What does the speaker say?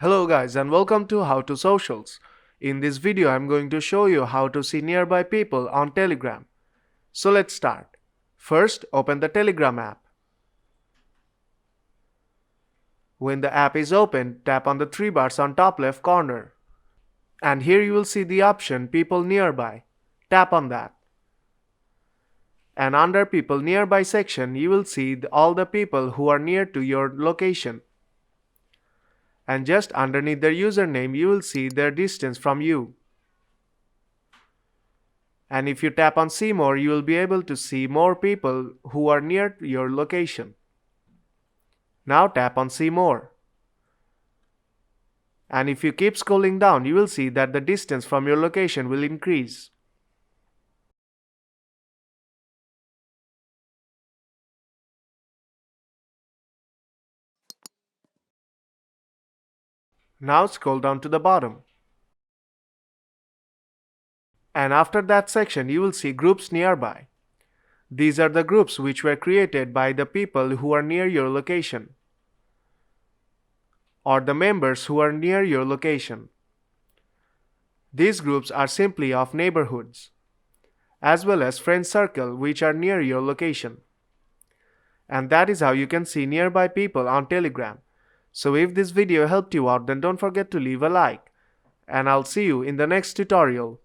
Hello guys and welcome to How to Socials. In this video I'm going to show you how to see nearby people on Telegram. So let's start. First, open the Telegram app. When the app is open, tap on the three bars on top left corner. And here you will see the option People Nearby. Tap on that. And under People Nearby section, you will see all the people who are near to your location. And just underneath their username, you will see their distance from you. And if you tap on See More, you will be able to see more people who are near your location. Now tap on See More. And if you keep scrolling down, you will see that the distance from your location will increase. Now scroll down to the bottom. And after that section, you will see Groups Nearby. These are the groups which were created by the people who are near your location, or the members who are near your location. These groups are simply of neighborhoods, as well as friend circle which are near your location. And that is how you can see nearby people on Telegram. So if this video helped you out, then don't forget to leave a like. And I'll see you in the next tutorial.